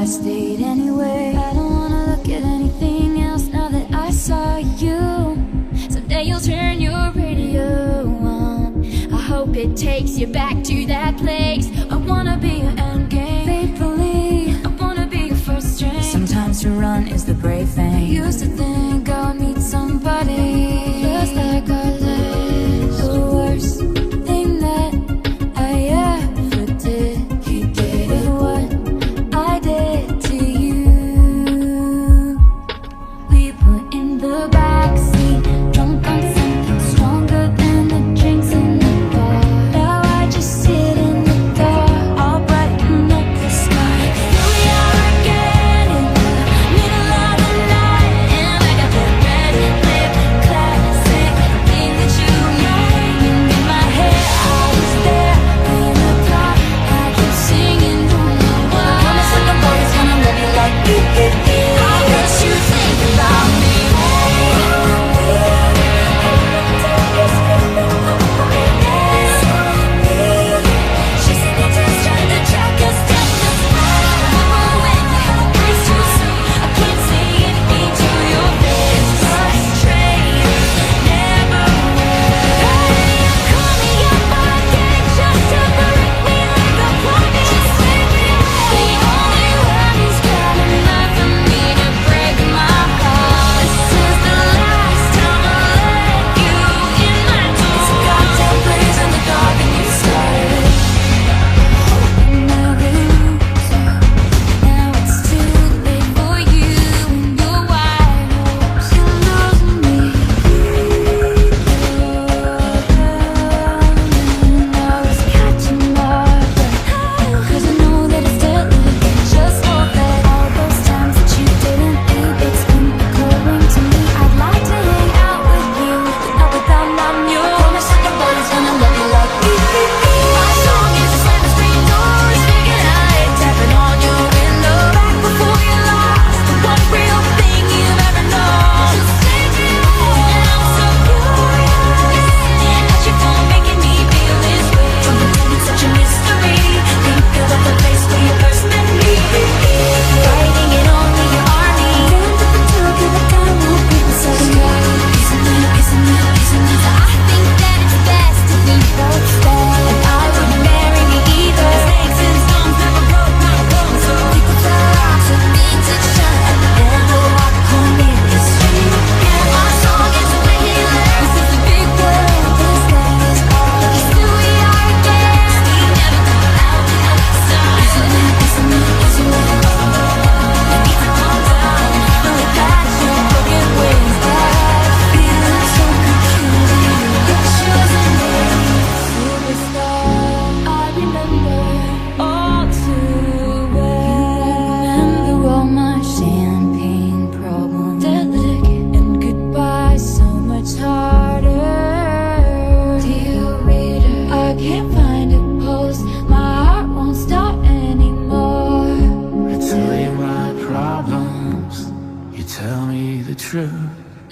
I stayed anyway. I don't wanna look at anything else now that I saw you. Someday you'll turn your radio on. I hope it takes you back to that place. I wanna be your endgame faithfully. I wanna be your first string. Sometimes to run is the brave thing. I used to think I would meet somebody just like our lives. The worst thing that I ever did, you did it what I did to you. We put in the backseat, drunk on something stronger than the drinks in the bar. Now I just sit in the dark, all brighten up the sky. Here we are again in the middle of the night, and I got that red lip classic thing that you like. And in my head I was there in the dark, I keep singing, don't know why. Promise that nobody's gonna love you like you. How much you think about me?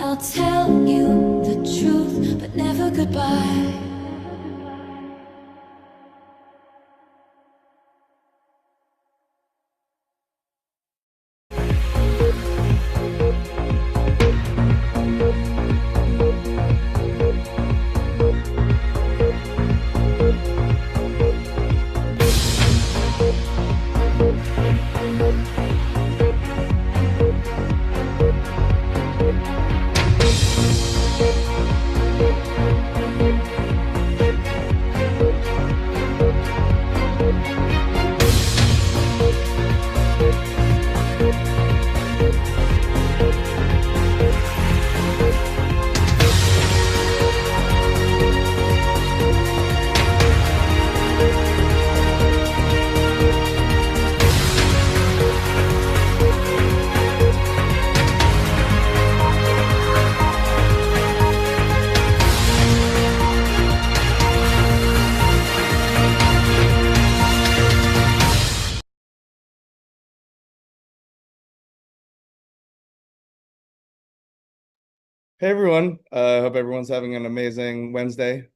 I'll tell you the truth, but never goodbye. Hey everyone, hope everyone's having an amazing Wednesday.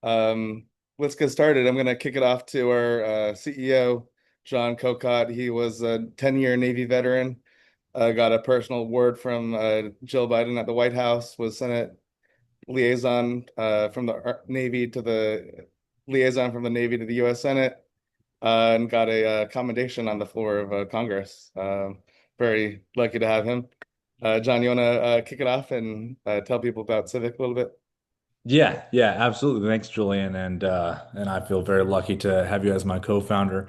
Let's get started. I'm going to kick it off to our CEO, John Cocott. He was a 10-year Navy veteran. Got a personal award from Jill Biden at the White House. Was Senate liaison from the Navy to the liaison from the Navy to the U.S. Senate, and got a commendation on the floor of Congress. Very lucky to have him. John, you want to kick it off and tell people about Civic a little bit? Yeah, yeah, absolutely. Thanks, Julian, and I feel very lucky to have you as my co-founder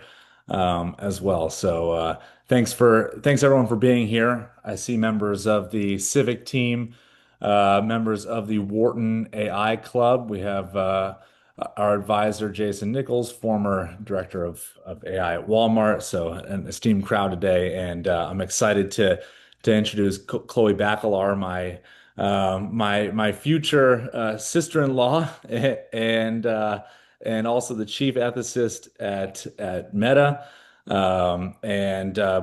as well. So thanks everyone for being here. I see members of the Civic team, members of the Wharton AI Club. We have our advisor Jason Nichols, former director of AI at Walmart. So an esteemed crowd today, and I'm excited to introduce Chloé Bakalar, my future sister-in-law and also the chief ethicist at Meta.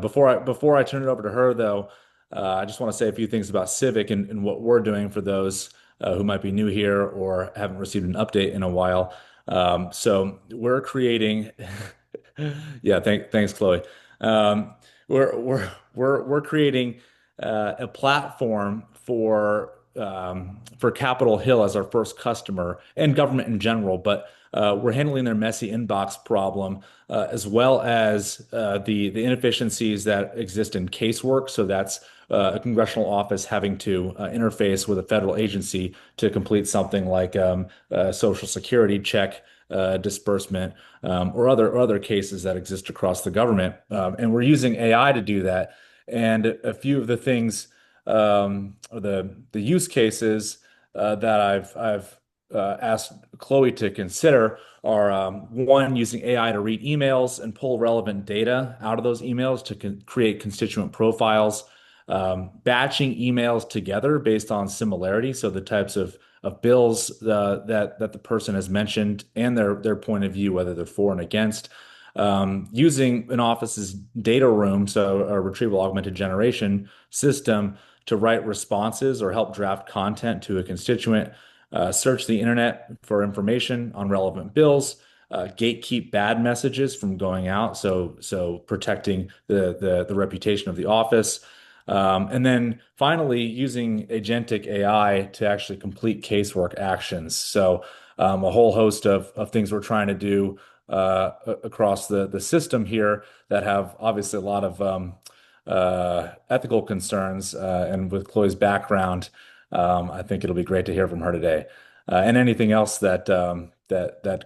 Before I turn it over to her, though, I just want to say a few things about Civic and what we're doing for those who might be new here or haven't received an update in a while. So we're creating. Yeah, thanks, Chloe. Um, we're creating a platform for Capitol Hill as our first customer and government in general, but we're handling their messy inbox problem as well as the inefficiencies that exist in casework. So that's a congressional office having to interface with a federal agency to complete something like a Social Security check disbursement or other cases that exist across the government. And we're using AI to do that. And a few of the things, or the use cases that I've asked Chloe to consider are one, using AI to read emails and pull relevant data out of those emails to create constituent profiles, batching emails together based on similarity, so the types of bills that the person has mentioned and their point of view, whether they're for and against. Using an office's data room, so a retrieval augmented generation system, to write responses or help draft content to a constituent, search the internet for information on relevant bills, gatekeep bad messages from going out, so protecting the reputation of the office. And then finally, using agentic AI to actually complete casework actions. So a whole host of things we're trying to do across the system here that have obviously a lot of ethical concerns. And with Chloe's background, I think it'll be great to hear from her today. And anything else that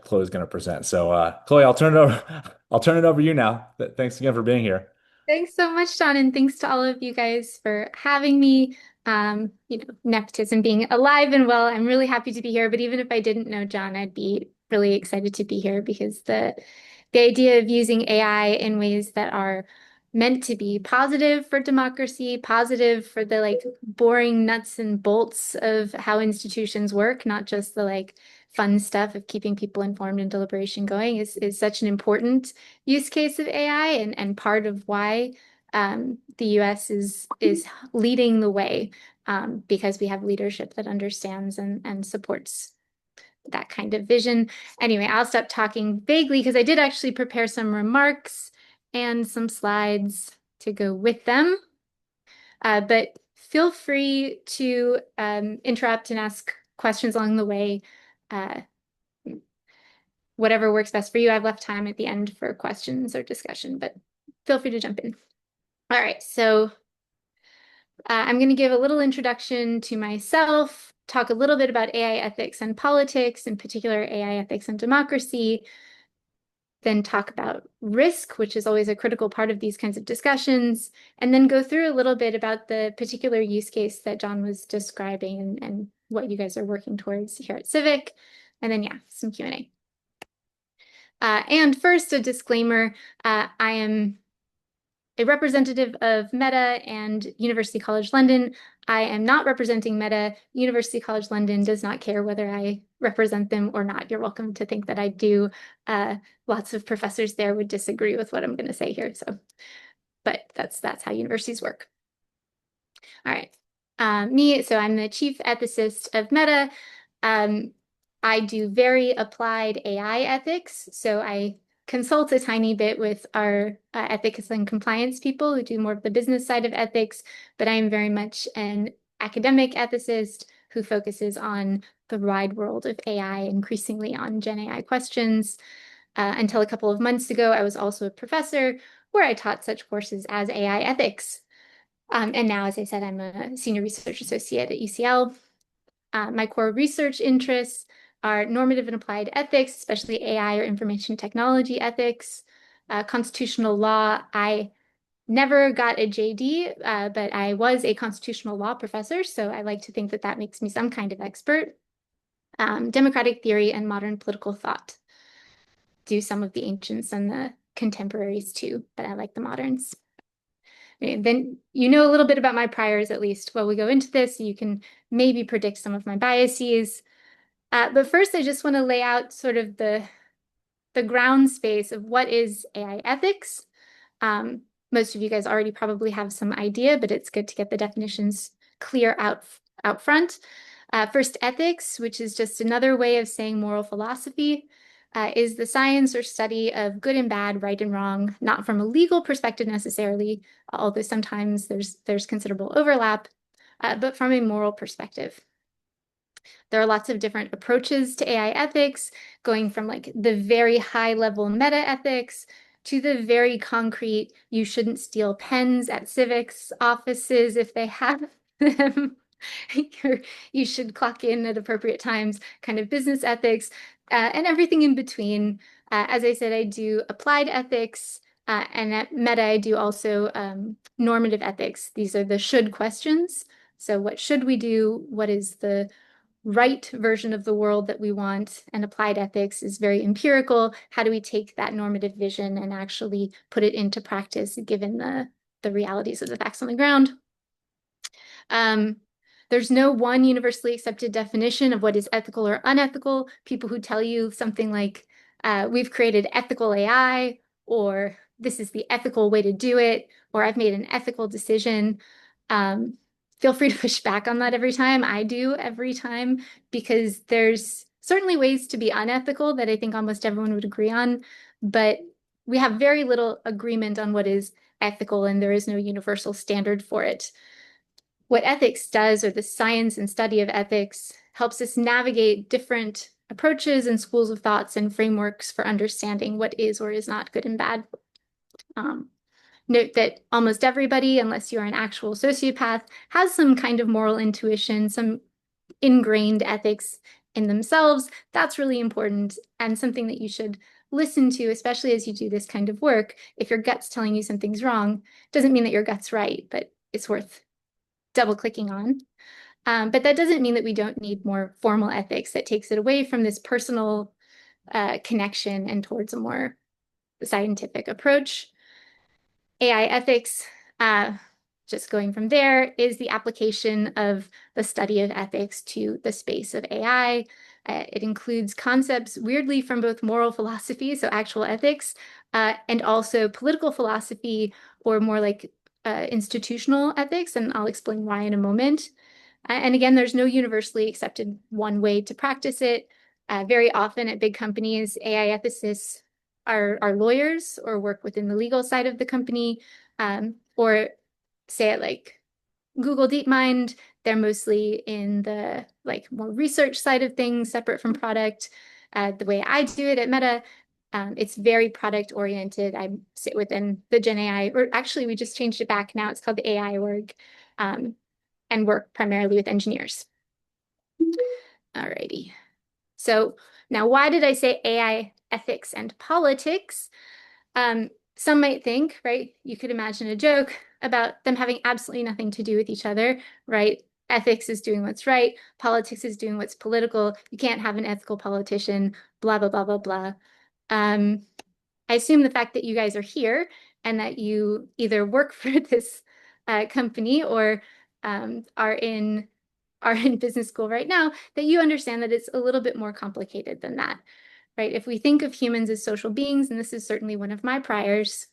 Chloe's going to present. So Chloe, I'll turn it over. I'll turn it over to you now. Thanks again for being here. Thanks so much, John, and thanks to all of you guys for having me. Nepotism being alive and well, I'm really happy to be here. But even if I didn't know John, I'd be really excited to be here because the idea of using AI in ways that are meant to be positive for democracy, positive for the like boring nuts and bolts of how institutions work, not just the like fun stuff of keeping people informed and deliberation going is such an important use case of AI and part of why the US is leading the way because we have leadership that understands and supports that kind of vision. Anyway, I'll stop talking vaguely because I did actually prepare some remarks and some slides to go with them. But feel free to interrupt and ask questions along the way. Whatever works best for you. I've left time at the end for questions or discussion, but feel free to jump in. All right, so I'm going to give a little introduction to myself, talk a little bit about AI ethics and politics, in particular AI ethics and democracy, then talk about risk, which is always a critical part of these kinds of discussions, and then go through a little bit about the particular use case that John was describing and what you guys are working towards here at Civic, and then, yeah, some Q&A. And first, a disclaimer, I am a representative of Meta and University College London. I am not representing Meta. University College London does not care whether I represent them or not. You're welcome to think that I do. Lots of professors there would disagree with what I'm going to say here. But that's how universities work. All right. So I'm the chief ethicist of Meta. I do very applied AI ethics. So I consult a tiny bit with our ethics and compliance people who do more of the business side of ethics, but I am very much an academic ethicist who focuses on the wide world of AI, increasingly on Gen AI questions. Until a couple of months ago, I was also a professor where I taught such courses as AI ethics. And now, as I said, I'm a senior research associate at UCL. My core research interests are normative and applied ethics, especially AI or information technology ethics, constitutional law. I never got a JD, but I was a constitutional law professor, so I like to think that that makes me some kind of expert. Democratic theory and modern political thought. Do some of the ancients and the contemporaries too, but I like the moderns. Then you know a little bit about my priors, at least while we go into this, so you can maybe predict some of my biases. But first, I just want to lay out sort of the ground space of what is AI ethics. Most of you guys already probably have some idea, but it's good to get the definitions clear out front. First, ethics, which is just another way of saying moral philosophy, is the science or study of good and bad, right and wrong, not from a legal perspective necessarily, although sometimes there's considerable overlap, but from a moral perspective. There are lots of different approaches to AI ethics, going from like the very high level meta ethics to the very concrete, you shouldn't steal pens at civics offices if they have them. You should clock in at appropriate times, kind of business ethics, and everything in between. As I said, I do applied ethics, and at Meta, I do also normative ethics. These are the should questions. So what should we do? What is the right version of the world that we want? And applied ethics is very empirical. How do we take that normative vision and actually put it into practice given the realities of the facts on the ground? There's no one universally accepted definition of what is ethical or unethical. People who tell you something like, we've created ethical AI, or this is the ethical way to do it, or I've made an ethical decision. Feel free to push back on that every time. I do every time, because there's certainly ways to be unethical that I think almost everyone would agree on, but we have very little agreement on what is ethical, and there is no universal standard for it. What ethics does, or the science and study of ethics, helps us navigate different approaches and schools of thoughts and frameworks for understanding what is or is not good and bad. Note that almost everybody, unless you're an actual sociopath, has some kind of moral intuition, some ingrained ethics in themselves. That's really important, and something that you should listen to, especially as you do this kind of work. If your gut's telling you something's wrong, doesn't mean that your gut's right, but it's worth double-clicking on. But that doesn't mean that we don't need more formal ethics that takes it away from this personal connection and towards a more scientific approach. AI ethics, just going from there, is the application of the study of ethics to the space of AI. It includes concepts weirdly from both moral philosophy, so actual ethics, and also political philosophy, or more like institutional ethics, and I'll explain why in a moment. And again, there's no universally accepted one way to practice it. Very often at big companies, AI ethicists are lawyers or work within the legal side of the company, or say at like Google DeepMind, they're mostly in the like more research side of things, separate from product. The way I do it at Meta, it's very product oriented. I sit within the Gen AI, or actually we just changed it back now. It's called the AI org, and work primarily with engineers. Alrighty. So now why did I say AI ethics and politics? Some might think, right, you could imagine a joke about them having absolutely nothing to do with each other, right? Ethics is doing what's right. Politics is doing what's political. You can't have an ethical politician, blah, blah, blah, blah, blah. I assume the fact that you guys are here and that you either work for this company or are in business school right now, that you understand that it's a little bit more complicated than that, right? If we think of humans as social beings, and this is certainly one of my priors,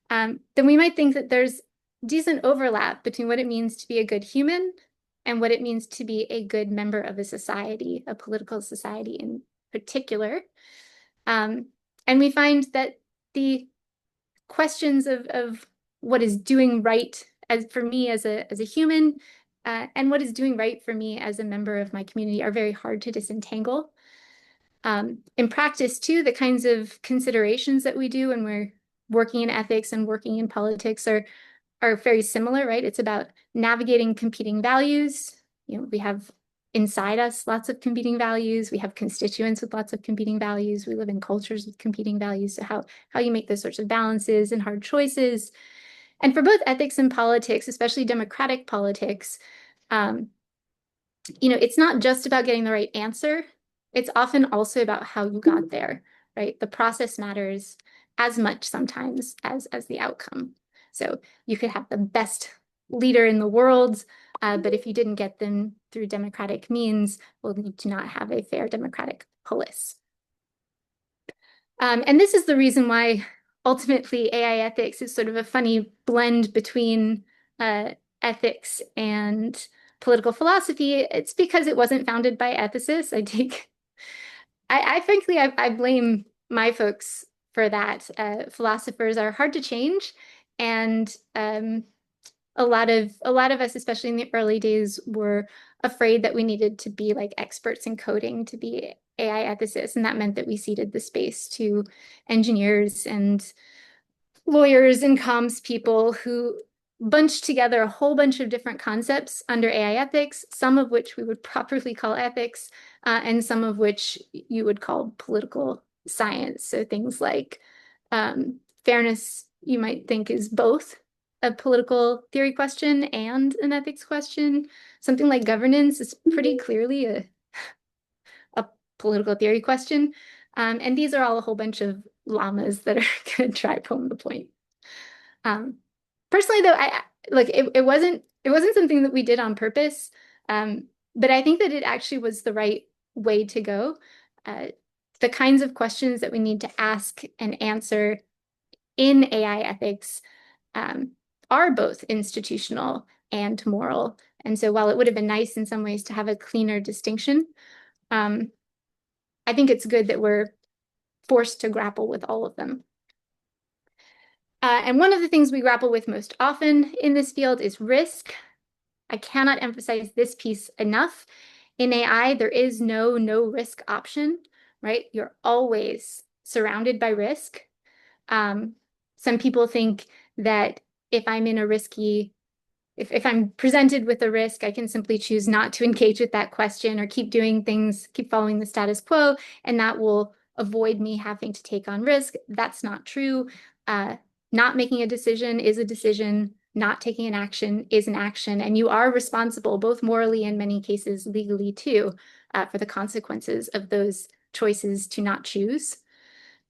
then we might think that there's decent overlap between what it means to be a good human and what it means to be a good member of a society, a political society in particular. And we find that the questions of what is doing right as for me as a human, and what is doing right for me as a member of my community are very hard to disentangle. In practice, too, the kinds of considerations that we do when we're working in ethics and working in politics are very similar, right? It's about navigating competing values. You know, we have inside us lots of competing values. We have constituents with lots of competing values. We live in cultures with competing values. So how you make those sorts of balances and hard choices. And for both ethics and politics, especially democratic politics, you know, it's not just about getting the right answer. It's often also about how you got there, right? The process matters as much sometimes as the outcome. So you could have the best leader in the world, but if you didn't get them through democratic means, well, you do not have a fair democratic polis. And this is the reason why ultimately AI ethics is sort of a funny blend between ethics and political philosophy. It's because it wasn't founded by ethicists. I frankly, I blame my folks for that. Philosophers are hard to change, and a lot of us, especially in the early days, were afraid that we needed to be like experts in coding to be AI ethicists, and that meant that we ceded the space to engineers and lawyers and comms people who bunched together a whole bunch of different concepts under AI ethics, some of which we would properly call ethics, and some of which you would call political science. So things like fairness, you might think is both a political theory question and an ethics question. Something like governance is pretty clearly a political theory question. And these are all a whole bunch of llamas that are going to drive home the point. Personally, though, I like it wasn't something that we did on purpose, but I think that it actually was the right way to go. The kinds of questions that we need to ask and answer in AI ethics are both institutional and moral. And so while it would have been nice in some ways to have a cleaner distinction, I think it's good that we're forced to grapple with all of them. And one of the things we grapple with most often in this field is risk. I cannot emphasize this piece enough. In AI, there is no risk option, right? You're always surrounded by risk. Some people think that if I'm in a risky, if I'm presented with a risk, I can simply choose not to engage with that question or keep doing things, keep following the status quo, and that will avoid me having to take on risk. That's not true. Not making a decision is a decision. Not taking an action is an action. And you are responsible, both morally and in many cases legally too, for the consequences of those choices to not choose.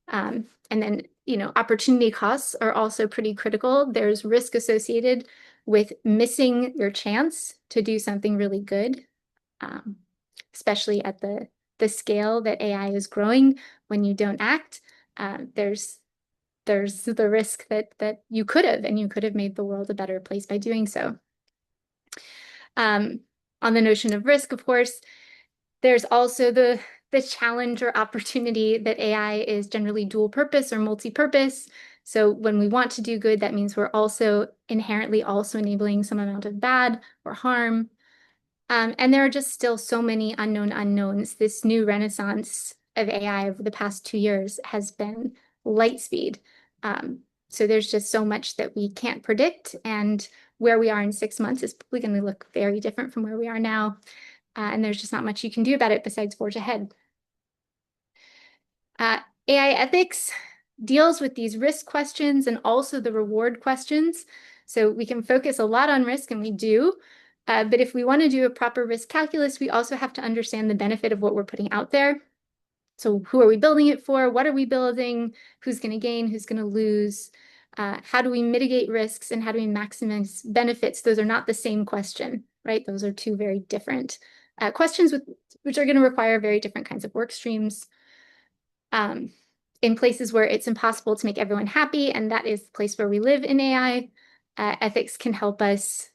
And then, you know, opportunity costs are also pretty critical. There's risk associated with missing your chance to do something really good, especially at the scale that AI is growing. When you don't act, there's the risk that you could have made the world a better place by doing so. On the notion of risk, of course, there's also the challenge or opportunity that AI is generally dual purpose or multi-purpose. So when we want to do good, that means we're also inherently also enabling some amount of bad or harm. And there are just still so many unknown unknowns. This new renaissance of AI over the past 2 years has been light speed. So there's just so much that we can't predict, and where we are in 6 months is probably going to look very different from where we are now. And there's just not much you can do about it besides forge ahead. AI ethics deals with these risk questions and also the reward questions. So we can focus a lot on risk, and we do. But if we want to do a proper risk calculus, we also have to understand the benefit of what we're putting out there. So who are we building it for? What are we building? Who's going to gain? Who's going to lose? How do we mitigate risks, and how do we maximize benefits? Those are not the same question, right? Those are two very different questions which are going to require very different kinds of work streams. In places where it's impossible to make everyone happy, and that is the place where we live in AI, ethics can help us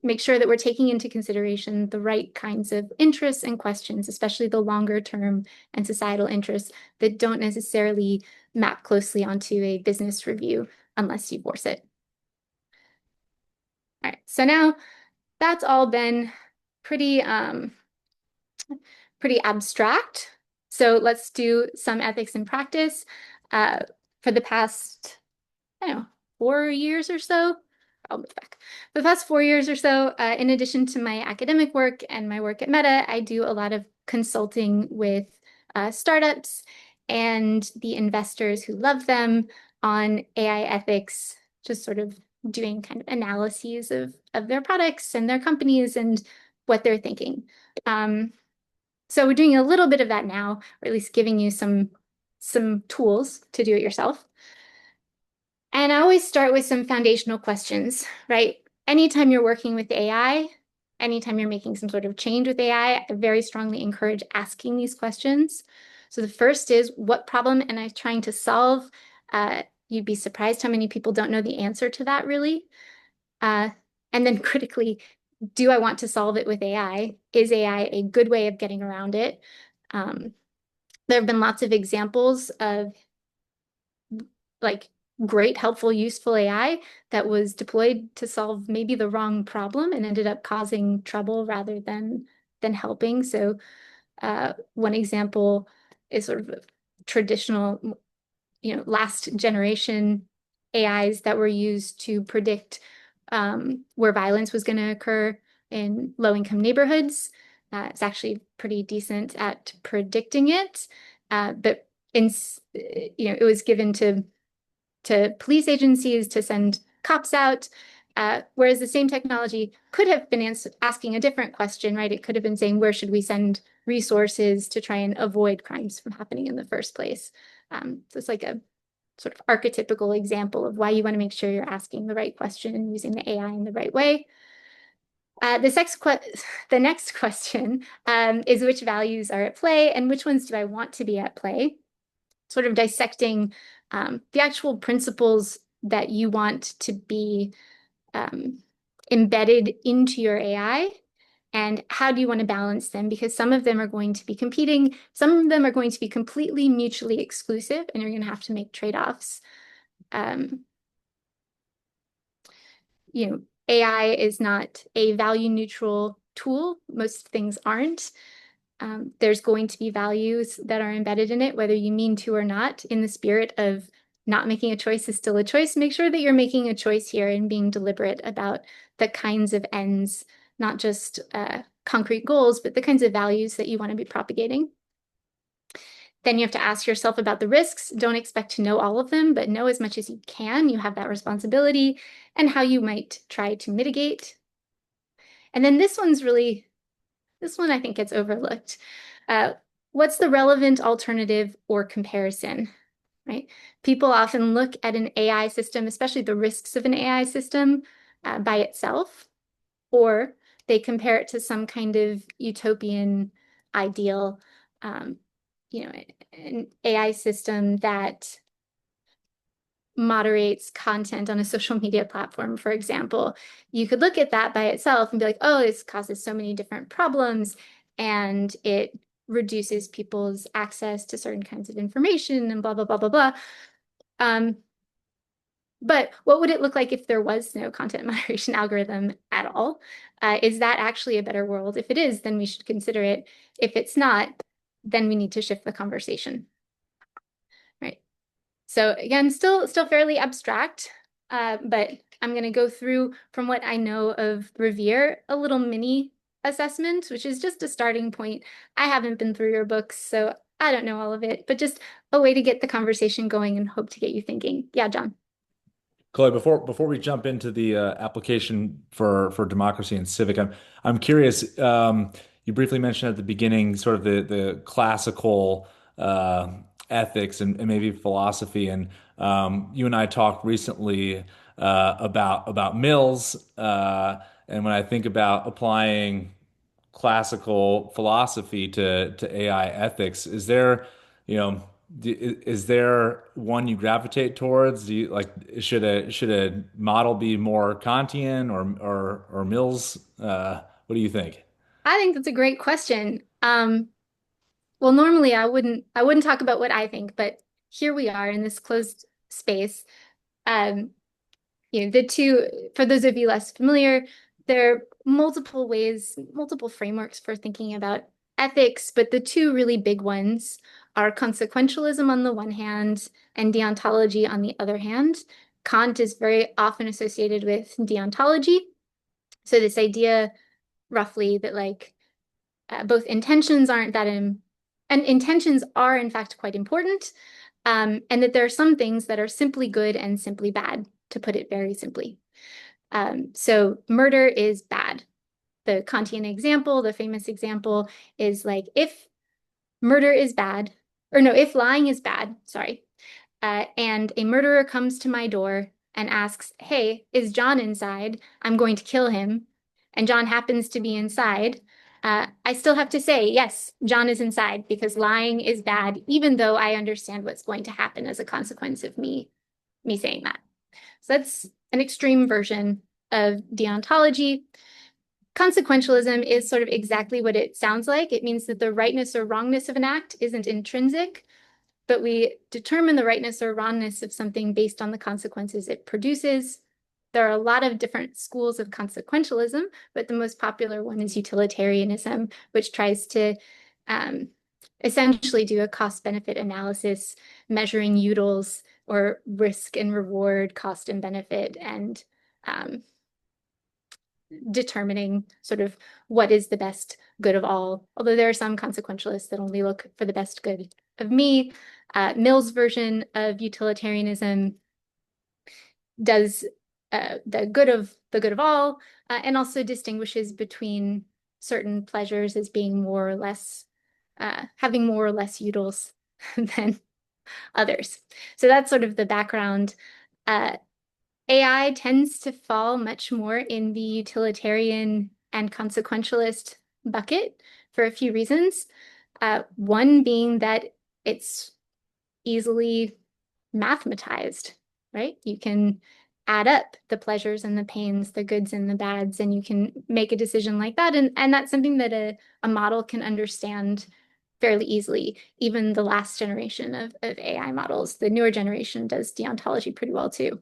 make sure that we're taking into consideration the right kinds of interests and questions, especially the longer term and societal interests that don't necessarily map closely onto a business review unless you force it. All right, so now that's all been pretty pretty abstract. So let's do some ethics in practice. For the past, I don't know, 4 years or so, I'll move back. For the past 4 years or so, in addition to my academic work and my work at Meta, I do a lot of consulting with startups and the investors who love them on AI ethics, just sort of doing kind of analyses of their products and their companies and what they're thinking. So we're doing a little bit of that now, or at least giving you some tools to do it yourself. And I always start with some foundational questions, right? Anytime you're working with AI, anytime you're making some sort of change with AI, I very strongly encourage asking these questions. So the first is, what problem am I trying to solve? You'd be surprised how many people don't know the answer to that, really. And then critically, do I want to solve it with AI? Is AI a good way of getting around it? There have been lots of examples of like great, helpful, useful AI that was deployed to solve maybe the wrong problem and ended up causing trouble rather than helping. So one example is sort of traditional, last generation AIs that were used to predict where violence was going to occur in low-income neighborhoods. It's actually pretty decent at predicting it, but it was given to police agencies to send cops out. Whereas the same technology could have been asking a different question, right? It could have been saying, where should we send resources to try and avoid crimes from happening in the first place? So it's like a sort of archetypical example of why you want to make sure you're asking the right question and using the AI in the right way. The next question is, which values are at play and which ones do I want to be at play? Sort of dissecting the actual principles that you want to be embedded into your AI, and how do you want to balance them? Because some of them are going to be competing, some of them are going to be completely mutually exclusive, and you're going to have to make trade-offs. AI is not a value-neutral tool. Most things aren't. There's going to be values that are embedded in it, whether you mean to or not, in the spirit of not making a choice is still a choice. Make sure that you're making a choice here and being deliberate about the kinds of ends, not just concrete goals, but the kinds of values that you want to be propagating. Then you have to ask yourself about the risks. Don't expect to know all of them, but know as much as you can. You have that responsibility, and how you might try to mitigate. And then this one I think gets overlooked. What's the relevant alternative or comparison, right? People often look at an AI system, especially the risks of an AI system, by itself, or they compare it to some kind of utopian ideal, an AI system that moderates content on a social media platform, for example. You could look at that by itself and be like, oh, this causes so many different problems, and it reduces people's access to certain kinds of information and blah, blah, blah, blah, blah. But what would it look like if there was no content moderation algorithm at all? Is that actually a better world? If it is, then we should consider it. If it's not, then we need to shift the conversation. Right. So again, still fairly abstract, but I'm going to go through, from what I know of Revere, a little mini assessment, which is just a starting point. I haven't been through your books, so I don't know all of it, but just a way to get the conversation going and hope to get you thinking. Yeah, John. Chloe, before we jump into the application for democracy and civic, I'm curious. You briefly mentioned at the beginning sort of the classical ethics and maybe philosophy, and you and I talked recently about Mills, and when I think about applying classical philosophy to AI ethics, is there, you know, Is there one you gravitate towards? Do you like should a model be more Kantian or Mills? What do you think? I think that's a great question. Well, normally I wouldn't talk about what I think, but here we are in this closed space. Um, the two, for those of you less familiar, there are multiple ways, multiple frameworks for thinking about ethics, but the two really big ones are consequentialism on the one hand and deontology on the other hand. Kant is very often associated with deontology. So this idea roughly that like both intentions aren't that and intentions are in fact quite important, and that there are some things that are simply good and simply bad, to put it very simply. So murder is bad. The Kantian example, the famous example, is like if murder is bad, or no, if lying is bad, sorry, and a murderer comes to my door and asks, "Hey, is John inside? I'm going to kill him," and John happens to be inside, I still have to say, yes, John is inside because lying is bad, even though I understand what's going to happen as a consequence of me saying that. So that's an extreme version of deontology. Consequentialism is sort of exactly what it sounds like. It means that the rightness or wrongness of an act isn't intrinsic, but we determine the rightness or wrongness of something based on the consequences it produces. There are a lot of different schools of consequentialism, but the most popular one is utilitarianism, which tries to essentially do a cost-benefit analysis, measuring utils or risk and reward, cost and benefit, and determining sort of what is the best good of all. Although there are some consequentialists that only look for the best good of me. Mill's version of utilitarianism does the good of all, and also distinguishes between certain pleasures as being more or less having more or less utils than others. So that's sort of the background. AI tends to fall much more in the utilitarian and consequentialist bucket for a few reasons. One being that it's easily mathematized, right? You can add up the pleasures and the pains, the goods and the bads, and you can make a decision like that. And that's something that a model can understand fairly easily. Even the last generation of AI models, the newer generation does deontology pretty well too.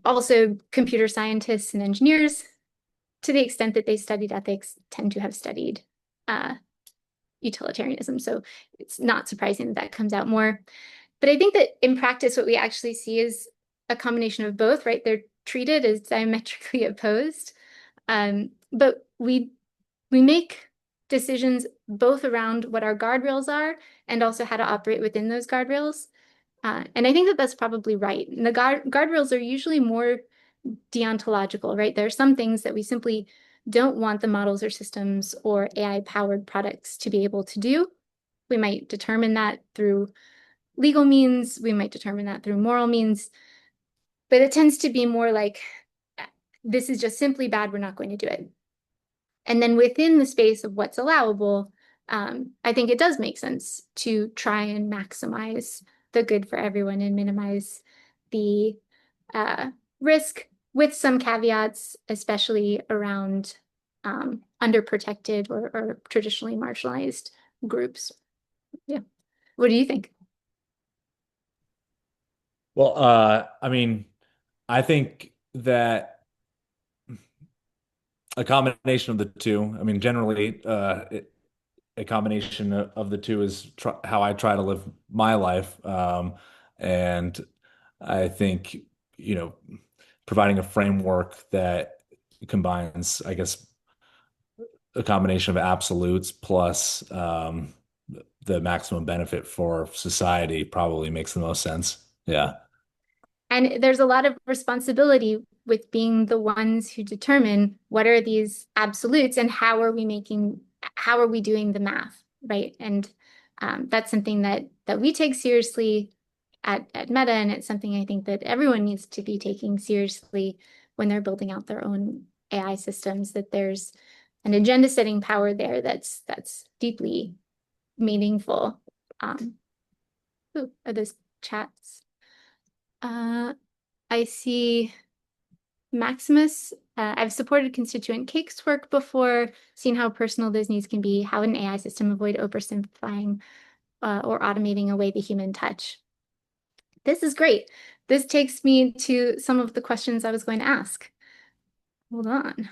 Also, computer scientists and engineers, to the extent that they studied ethics, tend to have studied utilitarianism. So it's not surprising that that comes out more. But I think that in practice, what we actually see is a combination of both, right? They're treated as diametrically opposed. But we make decisions both around what our guardrails are and also how to operate within those guardrails. And I think that that's probably right. And the guardrails are usually more deontological, right? There are some things that we simply don't want the models or systems or AI-powered products to be able to do. We might determine that through legal means, we might determine that through moral means, but it tends to be more like, this is just simply bad, we're not going to do it. And then within the space of what's allowable, I think it does make sense to try and maximize the good for everyone and minimize the risk, with some caveats, especially around underprotected or traditionally marginalized groups. Yeah. What do you think? Well, I mean, I think that a combination of the two. I mean, generally, a combination of the two is how I try to live my life. And I think, you know, providing a framework that combines, I guess, a combination of absolutes plus the maximum benefit for society probably makes the most sense. Yeah. And there's a lot of responsibility with being the ones who determine what are these absolutes and how are we doing the math, right? And that's something that we take seriously at Meta, and it's something I think that everyone needs to be taking seriously when they're building out their own AI systems, that there's an agenda setting power there that's deeply meaningful. Are those chats? I see Maximus. I've supported constituent cakes work before, seen how personal those needs can be. How would an AI system avoid oversimplifying or automating away the human touch? This is great. This takes me to some of the questions I was going to ask. Hold on.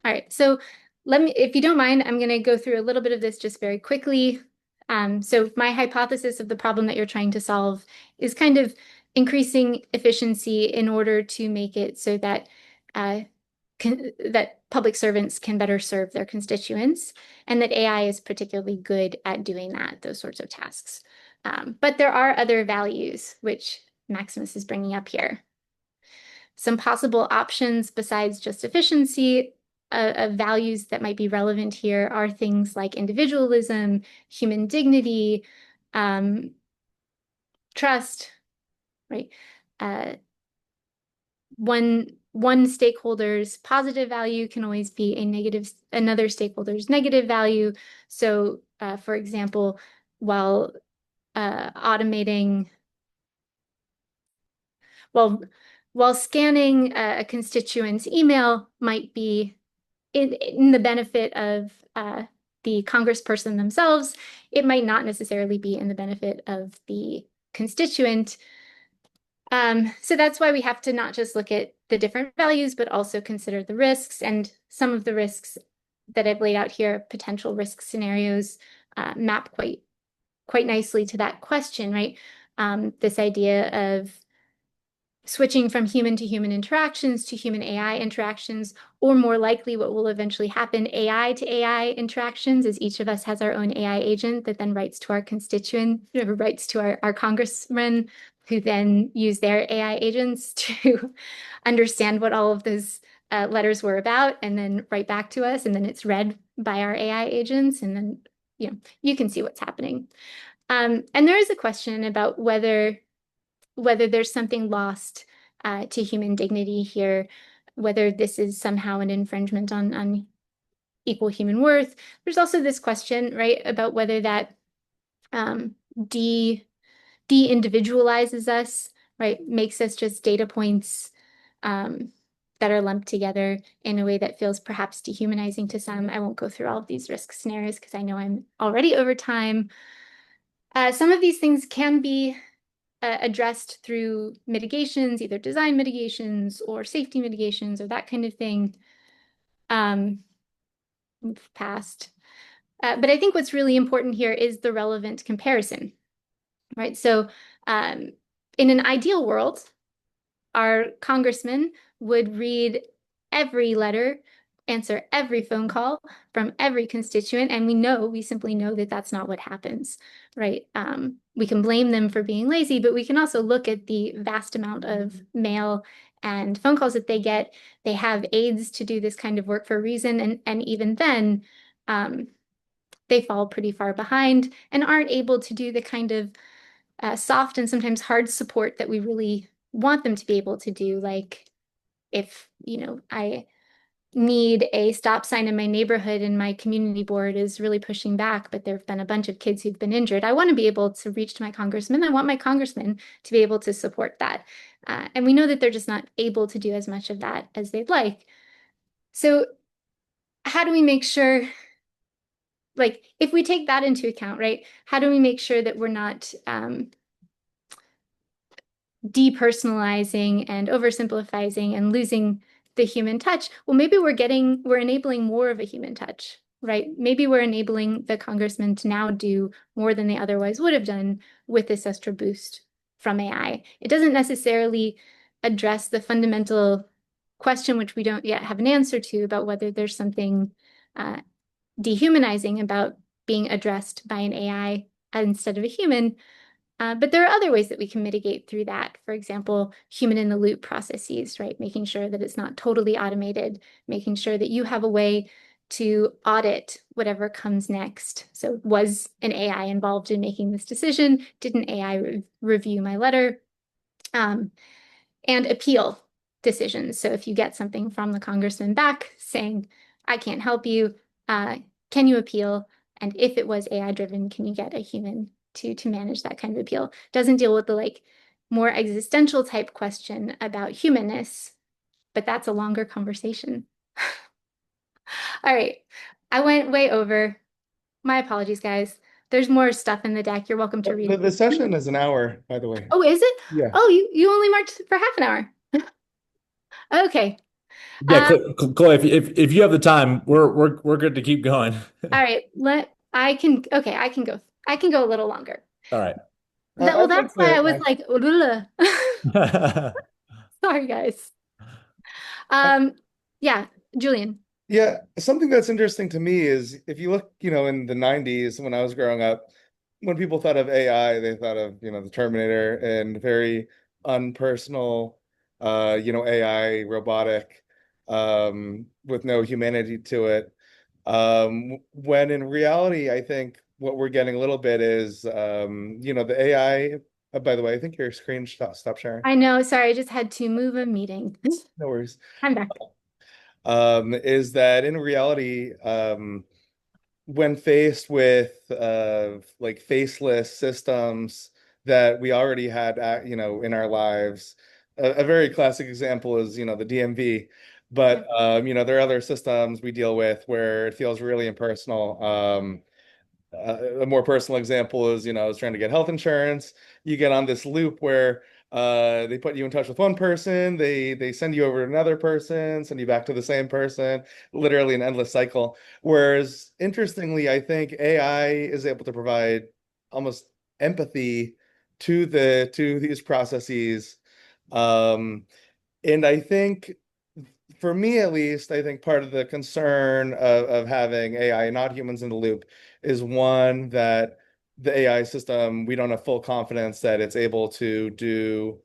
All right, so if you don't mind, I'm going to go through a little bit of this just very quickly. So my hypothesis of the problem that you're trying to solve is kind of increasing efficiency in order to make it so that that public servants can better serve their constituents, and that AI is particularly good at doing that, those sorts of tasks. But there are other values, which Maximus is bringing up here. Some possible options besides just efficiency of values that might be relevant here are things like individualism, human dignity, trust, right? One stakeholder's positive value can always be another stakeholder's negative value. So, for example, while scanning a constituent's email might be in the benefit of the congressperson themselves, it might not necessarily be in the benefit of the constituent. So that's why we have to not just look at the different values, but also consider the risks. And some of the risks that I've laid out here, potential risk scenarios, map quite nicely to that question, right? This idea of switching from human to human interactions to human AI interactions, or more likely what will eventually happen, AI to AI interactions, as each of us has our own AI agent that then writes to our constituent, writes to our congressmen, who then use their AI agents to understand what all of those letters were about and then write back to us, and then it's read by our AI agents, and then you can see what's happening. And there is a question about whether there's something lost to human dignity here, whether this is somehow an infringement on equal human worth. There's also this question, right, about whether that de-individualizes us, right, makes us just data points that are lumped together in a way that feels perhaps dehumanizing to some. I won't go through all of these risk scenarios because I know I'm already over time. Some of these things can be addressed through mitigations, either design mitigations or safety mitigations or that kind of thing. Move past. But I think what's really important here is the relevant comparison, right? So in an ideal world, our congressman would read every letter, answer every phone call from every constituent, and we simply know that that's not what happens, right? We can blame them for being lazy, but we can also look at the vast amount of mail and phone calls that they get. They have aides to do this kind of work for a reason, and even then, they fall pretty far behind and aren't able to do the kind of soft and sometimes hard support that we really want them to be able to do. Like if, I need a stop sign in my neighborhood and my community board is really pushing back, but there have been a bunch of kids who've been injured, I want to be able to reach to my congressman. I want my congressman to be able to support that. And we know that they're just not able to do as much of that as they'd like. So how do we make sure, like, if we take that into account, right, how do we make sure that we're not depersonalizing and oversimplifying and losing the human touch? Well, maybe we're enabling more of a human touch, right? Maybe we're enabling the congressman to now do more than they otherwise would have done with this extra boost from AI. It doesn't necessarily address the fundamental question, which we don't yet have an answer to, about whether there's something dehumanizing about being addressed by an AI instead of a human. But there are other ways that we can mitigate through that. For example, human in the loop processes, right? Making sure that it's not totally automated, making sure that you have a way to audit whatever comes next. So was an AI involved in making this decision? Did an AI review my letter? And appeal decisions. So if you get something from the congressman back saying, I can't help you, can you appeal? And if it was AI driven, can you get a human to manage that kind of appeal? Doesn't deal with the like more existential type question about humanness, but that's a longer conversation. All right, I went way over. My apologies, guys. There's more stuff in the deck. You're welcome to read. The session is an hour, by the way. Oh, is it? Yeah. Oh, you only marked for half an hour. Okay. Yeah, Chloe, if you have the time, we're good to keep going. All right. I can I can go a little longer. All right. Well, I'd like that's why I to was ask, like, sorry, guys. Yeah, Julian. yeah, something that's interesting to me is if you look, in the 90s when I was growing up, when people thought of AI, they thought of, the Terminator and very unpersonal, AI, robotic, with no humanity to it. When in reality, I think what we're getting a little bit is, the AI. By the way, I think your screen stop sharing. I know, sorry, I just had to move a meeting. No worries. I'm back. Is that in reality, when faced with like faceless systems that we already had in our lives, a very classic example is the DMV, but there are other systems we deal with where it feels really impersonal. A more personal example is, I was trying to get health insurance. You get on this loop where they put you in touch with one person, they send you over to another person, send you back to the same person, literally an endless cycle. Whereas interestingly, I think AI is able to provide almost empathy to these processes. Um, and I think for me at least, I think part of the concern of having AI, not humans in the loop, is one that the AI system, we don't have full confidence that it's able to do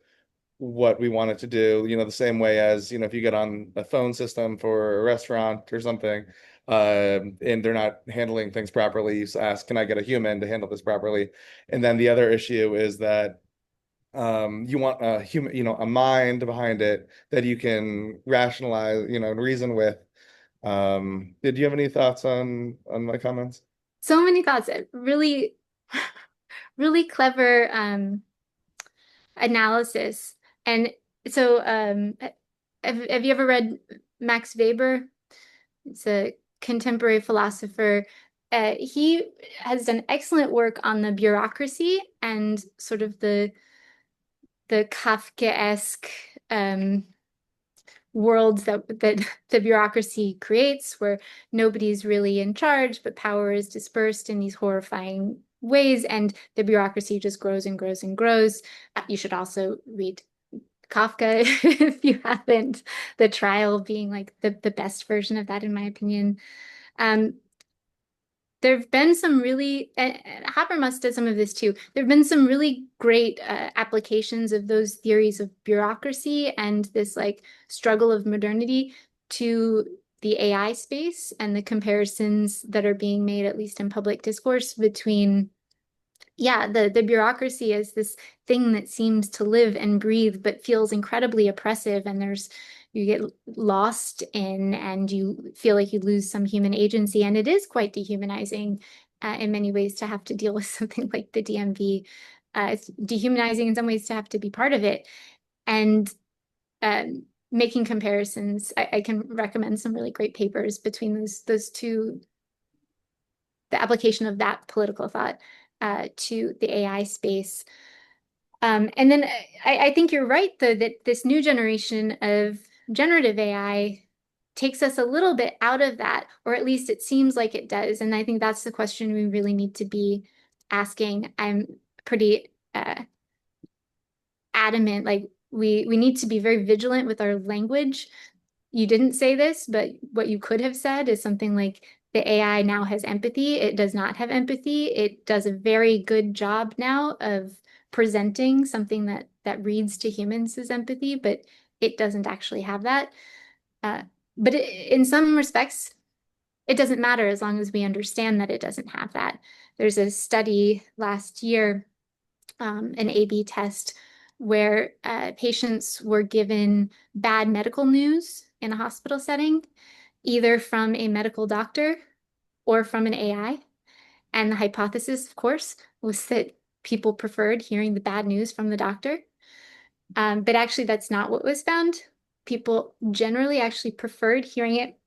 what we want it to do, the same way as, if you get on a phone system for a restaurant or something, and they're not handling things properly, you ask, can I get a human to handle this properly? And then the other issue is that you want a human, a mind behind it that you can rationalize, and reason with. Did you have any thoughts on my comments? So many thoughts. Really, really clever analysis. And so have you ever read Max Weber? It's a contemporary philosopher. He has done excellent work on the bureaucracy and sort of the Kafkaesque worlds that the bureaucracy creates, where nobody's really in charge, but power is dispersed in these horrifying ways, and the bureaucracy just grows and grows and grows. You should also read Kafka if you haven't. The Trial being like the best version of that, in my opinion. There have been some really, and Habermas did some of this too. There have been some really great applications of those theories of bureaucracy and this like struggle of modernity to the AI space, and the comparisons that are being made, at least in public discourse, between the bureaucracy is this thing that seems to live and breathe but feels incredibly oppressive, and you get lost in, and you feel like you lose some human agency, and it is quite dehumanizing in many ways to have to deal with something like the DMV. It's dehumanizing in some ways to have to be part of it, and making comparisons. I can recommend some really great papers between those two, the application of that political thought to the AI space. And then I think you're right, though, that this new generation of generative AI takes us a little bit out of that, or at least it seems like it does. And I think that's the question we really need to be asking. I'm pretty adamant, like we need to be very vigilant with our language. You didn't say this, but what you could have said is something like, the AI now has empathy. It does not have empathy. It does a very good job now of presenting something that reads to humans as empathy, but it doesn't actually have that. But in some respects, it doesn't matter as long as we understand that it doesn't have that. There's a study last year, an A/B test, where patients were given bad medical news in a hospital setting, either from a medical doctor or from an AI. And the hypothesis, of course, was that people preferred hearing the bad news from the doctor. But actually, that's not what was found. People generally actually preferred hearing it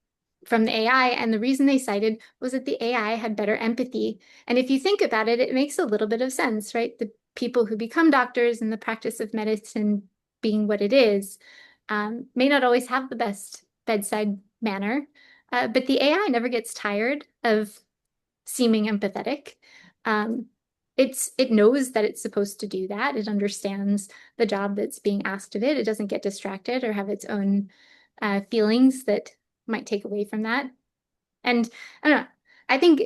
from the AI. And the reason they cited was that the AI had better empathy. And if you think about it, it makes a little bit of sense, right? The people who become doctors and the practice of medicine being what it is may not always have the best bedside manner, but the AI never gets tired of seeming empathetic. Um, it knows that it's supposed to do that. It understands the job that's being asked of it. It doesn't get distracted or have its own feelings that might take away from that. And I don't know. I think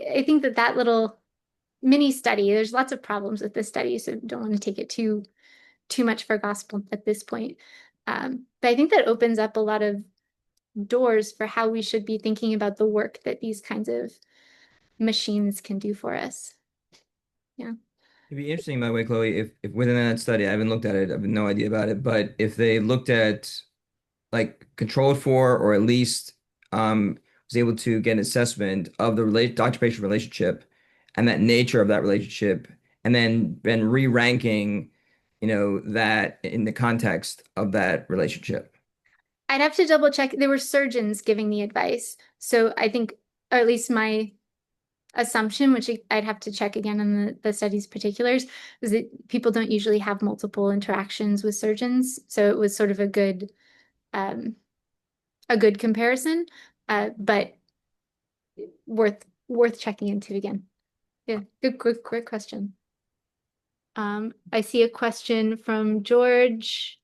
that little mini study, there's lots of problems with this study, so don't want to take it too much for gospel at this point. But I think that opens up a lot of doors for how we should be thinking about the work that these kinds of machines can do for us. Yeah. It'd be interesting, by the way, Chloe, if within that study, I haven't looked at it, I have no idea about it, but if they looked at like controlled for, or at least was able to get an assessment of the doctor-patient relationship and that nature of that relationship, and then re-ranking, that in the context of that relationship. I'd have to double check. There were surgeons giving the advice. So I think, or at least my assumption, which I'd have to check again on the study's particulars, is that people don't usually have multiple interactions with surgeons. So it was sort of a good comparison, but worth checking into again. Yeah, great question. I see a question from George.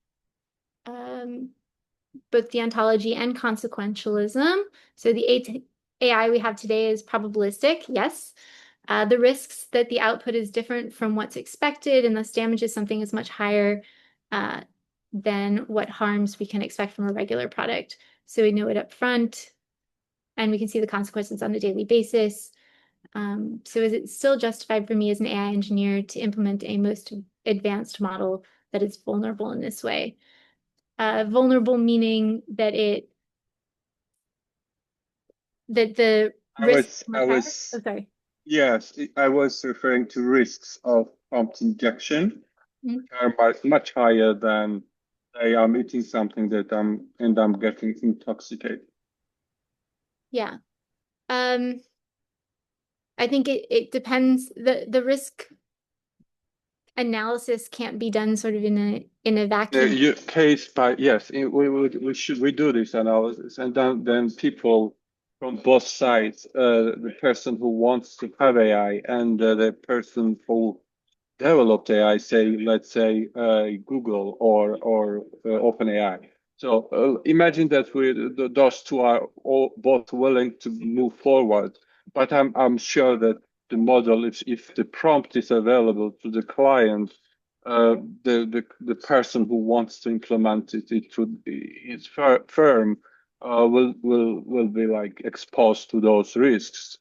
Both the ontology and consequentialism. So the AI we have today is probabilistic, yes. The risks that the output is different from what's expected and thus damages something is much higher than what harms we can expect from a regular product. So we know it up front, and we can see the consequences on a daily basis. So is it still justified for me as an AI engineer to implement a most advanced model that is vulnerable in this way? Vulnerable meaning that the risk. Oh, sorry. Yes, I was referring to risks of prompt injection, which are much higher than say I'm eating something that I'm getting intoxicated. Yeah. I think it depends. The risk analysis can't be done sort of in a vacuum. Case by yes, we do this analysis, and then people from both sides, the person who wants to have AI and the person who developed AI, let's say Google or OpenAI. So imagine that those two are both willing to move forward, but I'm sure that the model, if the prompt is available to the client, the person who wants to implement it to his firm will be like exposed to those risks.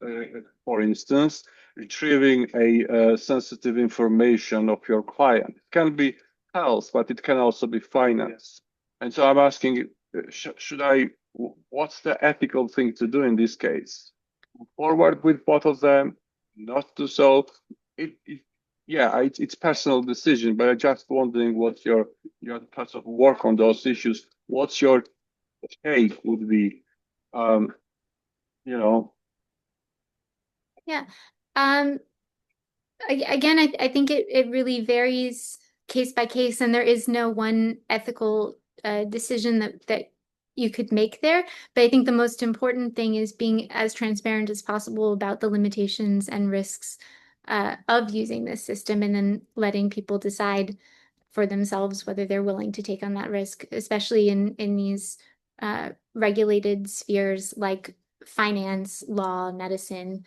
For instance, retrieving a sensitive information of your client. It can be health, but it can also be finance. And so I'm asking, what's the ethical thing to do in this case? Move forward with both of them, not do so. It's personal decision, but I'm just wondering what your thoughts of work on those issues. What's your take would be, Yeah. Again, I think it really varies case by case, and there is no one ethical decision that you could make there. But I think the most important thing is being as transparent as possible about the limitations and risks of using this system, and then letting people decide for themselves whether they're willing to take on that risk, especially in these regulated spheres like finance, law, medicine,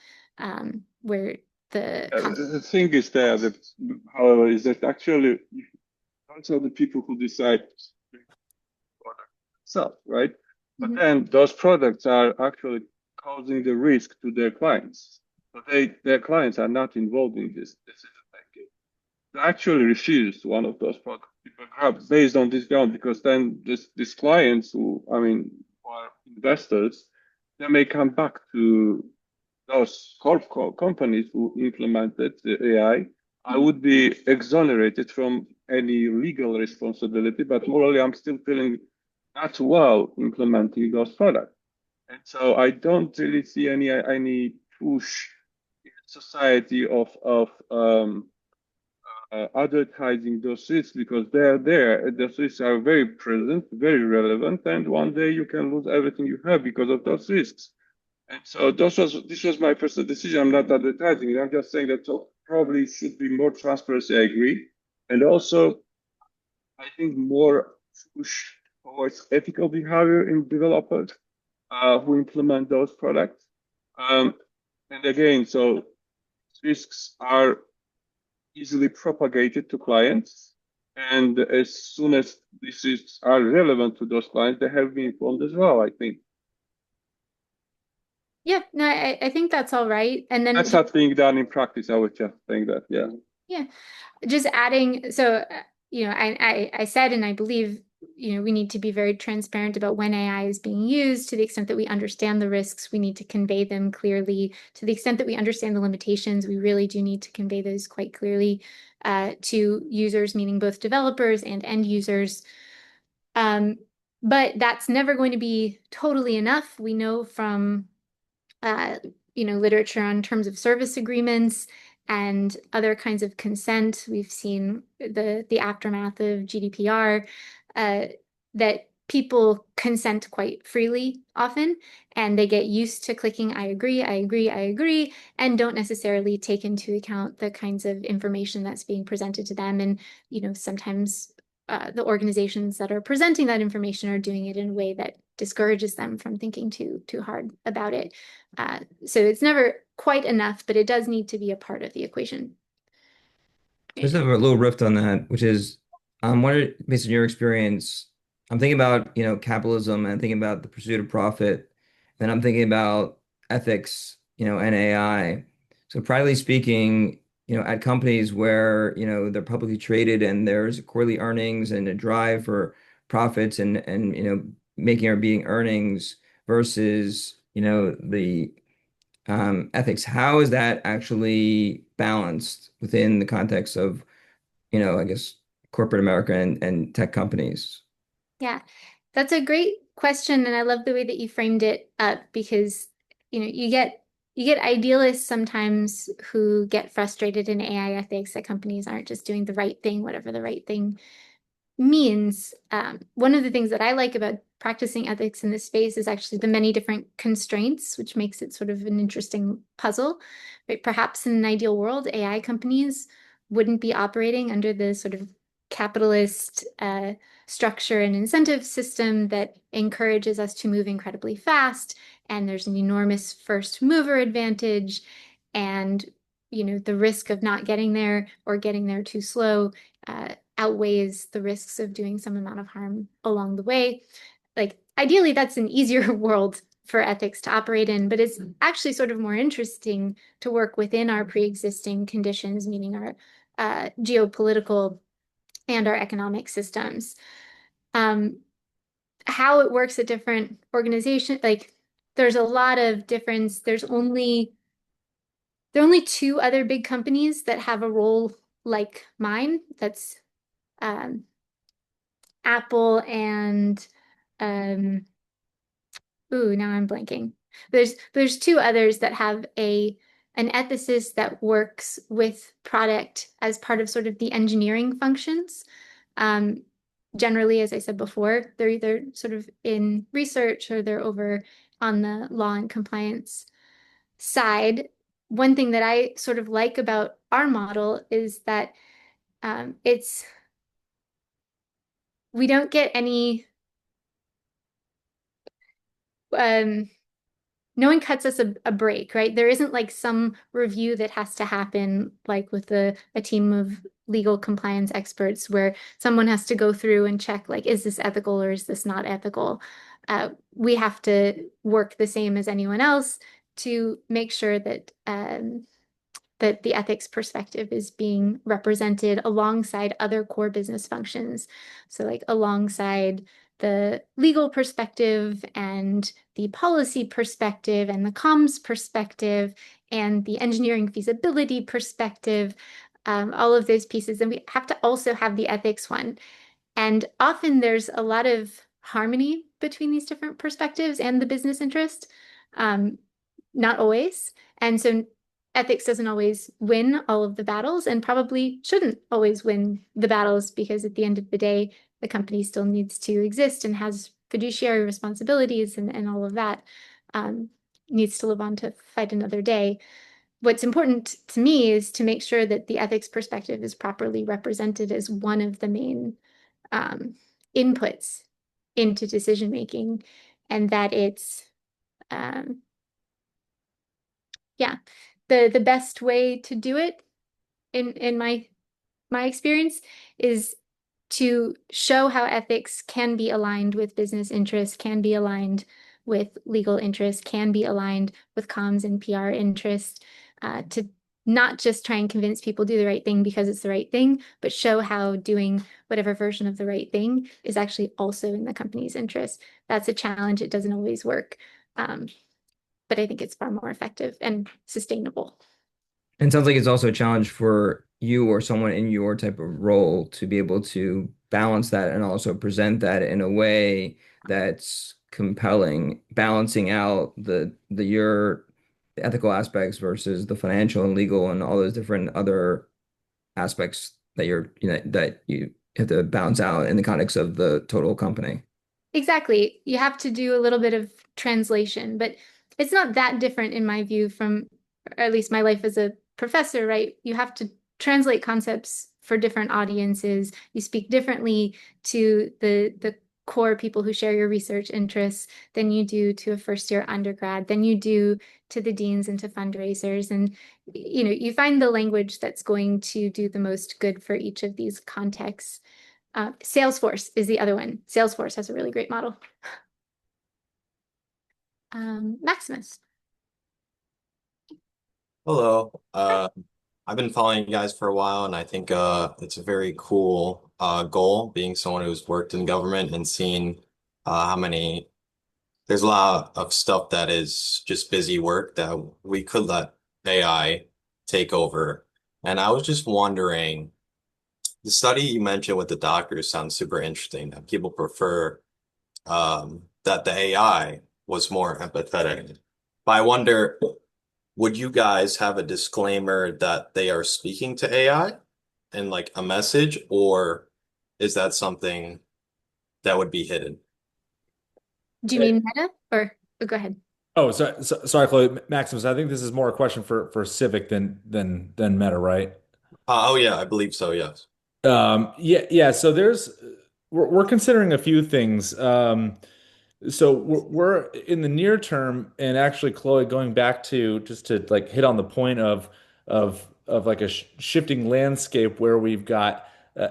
where the thing is there that, however, is that actually also the people who decide itself, right? But then those products are actually causing the risk to their clients. So their clients are not involved in this decision making. They actually refused one of those products based on this ground, because then these clients who are investors, they may come back to those companies who implemented the AI, I would be exonerated from any legal responsibility, but morally, I'm still feeling not well implementing those products. And so I don't really see any push in society of advertising those risks because they're there. Those risks are very present, very relevant, and one day you can lose everything you have because of those risks. And so this was my personal decision. I'm not advertising it. I'm just saying that so probably should be more transparency. I agree, and also I think more push towards ethical behavior in developers who implement those products. Um, and again, so risks are easily propagated to clients. And as soon as these risks are relevant to those clients, they have been informed as well, I think. Yeah, no, I think that's all right. And then That's not being done in practice. I was just saying that, yeah. yeah, just adding, so I said, and I believe, we need to be very transparent about when AI is being used. To the extent that we understand the risks, we need to convey them clearly. To the extent that we understand the limitations, we really do need to convey those quite clearly to users, meaning both developers and end users. But that's never going to be totally enough. We know from literature on terms of service agreements and other kinds of consent. We've seen the aftermath of GDPR, that people consent quite freely often, and they get used to clicking, I agree, I agree, I agree, and don't necessarily take into account the kinds of information that's being presented to them. And, sometimes the organizations that are presenting that information are doing it in a way that discourages them from thinking too hard about it. So it's never quite enough, but it does need to be a part of the equation. Just have a little rift on that, which is, based on your experience, I'm thinking about, capitalism and I'm thinking about the pursuit of profit. Then I'm thinking about ethics, and AI. So practically speaking, at companies where, they're publicly traded and there's quarterly earnings and a drive for profits and making or beating earnings versus, the ethics. How is that actually balanced within the context of, I guess, corporate America and tech companies? Yeah, that's a great question, and I love the way that you framed it up because you get idealists sometimes who get frustrated in AI ethics that companies aren't just doing the right thing, whatever the right thing means. One of the things that I like about practicing ethics in this space is actually the many different constraints, which makes it sort of an interesting puzzle. Right? Perhaps in an ideal world, AI companies wouldn't be operating under the sort of capitalist structure and incentive system that encourages us to move incredibly fast. And there's an enormous first mover advantage. And the risk of not getting there or getting there too slow outweighs the risks of doing some amount of harm along the way. Like, ideally, that's an easier world for ethics to operate in, but it's actually sort of more interesting to work within our pre-existing conditions, meaning our geopolitical and our economic systems. How it works at different organizations, like there's a lot of difference. There are only two other big companies that have a role like mine. That's Apple and now I'm blanking. There's two others that have an ethicist that works with product as part of sort of the engineering functions. Generally, as I said before, they're either sort of in research or they're over on the law and compliance side. One thing that I sort of like about our model is that we don't get any no one cuts us a break, right? There isn't like some review that has to happen, like with a team of legal compliance experts, where someone has to go through and check, like, is this ethical or is this not ethical? We have to work the same as anyone else to make sure that that the ethics perspective is being represented alongside other core business functions. So like alongside the legal perspective and the policy perspective and the comms perspective and the engineering feasibility perspective, all of those pieces. And we have to also have the ethics one. And often there's a lot of harmony between these different perspectives and the business interest. Not always. And so ethics doesn't always win all of the battles and probably shouldn't always win the battles, because at the end of the day, the company still needs to exist and has fiduciary responsibilities and all of that, needs to live on to fight another day. What's important to me is to make sure that the ethics perspective is properly represented as one of the main inputs into decision making, and that it's yeah, the best way to do it in my experience is to show how ethics can be aligned with business interests, can be aligned with legal interests, can be aligned with comms and PR interests, to not just try and convince people do the right thing because it's the right thing, but show how doing whatever version of the right thing is actually also in the company's interest. That's a challenge. It doesn't always work. But I think it's far more effective and sustainable. And it sounds like it's also a challenge for you or someone in your type of role to be able to balance that and also present that in a way that's compelling, balancing out the your ethical aspects versus the financial and legal and all those different other aspects that that you have to balance out in the context of the total company. Exactly. You have to do a little bit of translation, but it's not that different in my view from, or at least my life as a professor, right? You have to translate concepts for different audiences. You speak differently to the core people who share your research interests than you do to a first year undergrad, than you do to the deans and to fundraisers. And you find the language that's going to do the most good for each of these contexts. Salesforce is the other one. Salesforce has a really great model. Maximus. Hello. I've been following you guys for a while, and I think it's a very cool goal, being someone who's worked in government and seen how many there's a lot of stuff that is just busy work that we could let AI take over. And I was just wondering, the study you mentioned with the doctors sounds super interesting, that people prefer that the AI was more empathetic. But I wonder, would you guys have a disclaimer that they are speaking to AI and like a message, or is that something that would be hidden? Do you mean meta or go ahead? Oh, sorry, Chloe. Maximus, I think this is more a question for Civic than Meta, right? Oh yeah, I believe so, yes. Yeah. So we're considering a few things. So we're in the near term, and actually, Chloe, going back to just to like hit on the point of like a sh shifting landscape where we've got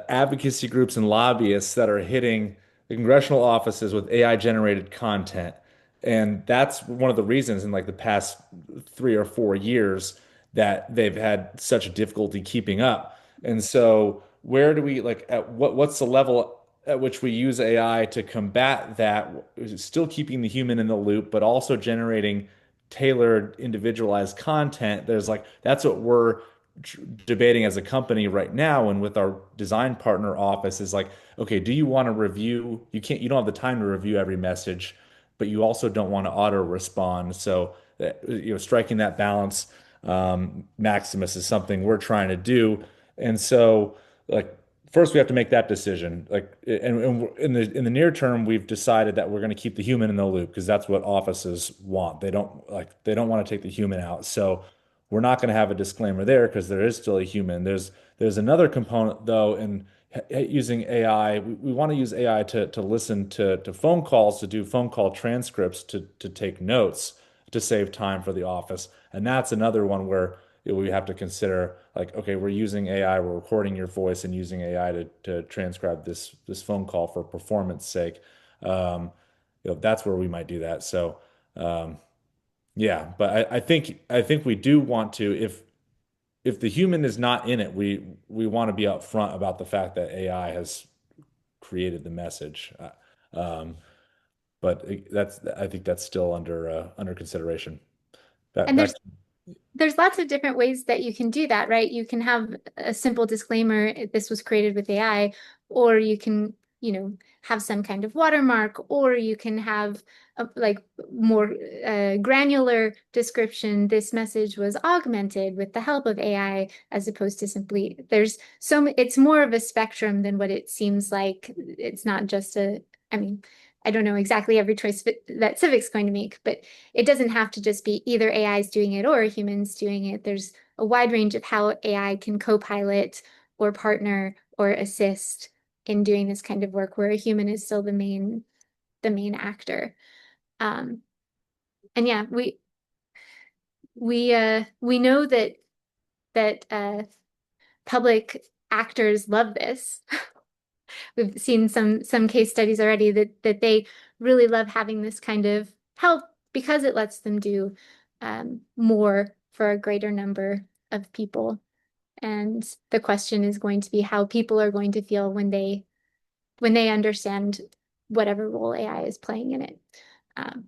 advocacy groups and lobbyists that are hitting the congressional offices with AI generated content, and that's one of the reasons in like the past 3 or 4 years that they've had such difficulty keeping up. And so, where do we like at what's the level at which we use AI to combat that, still keeping the human in the loop, but also generating tailored, individualized content? There's like that's what we're debating as a company right now, and with our design partner office is like, okay, do you want to review? You don't have the time to review every message, but you also don't want to auto respond. So striking that balance, Maximus, is something we're trying to do. And so, like, first we have to make that decision. Like, and in the near term, we've decided that we're going to keep the human in the loop because that's what offices want. They don't want to take the human out. So we're not going to have a disclaimer there because there is still a human. There's another component though in using AI. We want to use AI to listen to phone calls, to do phone call transcripts, to take notes, to save time for the office. And that's another one where we have to consider like, okay, we're using AI, we're recording your voice and using AI to transcribe this phone call for performance sake. That's where we might do that. So yeah, but I think we do want to, if the human is not in it, we want to be upfront about the fact that AI has created the message. But I think that's still under consideration. And Back. there's lots of different ways that you can do that, right? You can have a simple disclaimer, this was created with AI, or you can, have some kind of watermark, or you can have a like more granular description. This message was augmented with the help of AI, as opposed to simply, it's more of a spectrum than what it seems like. It's not just I mean, I don't know exactly every choice that Civic's going to make, but it doesn't have to just be either AI is doing it or humans doing it. There's a wide range of how AI can co-pilot or partner or assist in doing this kind of work, where a human is still the main actor. And yeah, we know that public actors love this. We've seen some case studies already that they really love having this kind of help, because it lets them do more for a greater number of people. And the question is going to be how people are going to feel when they understand whatever role AI is playing in it.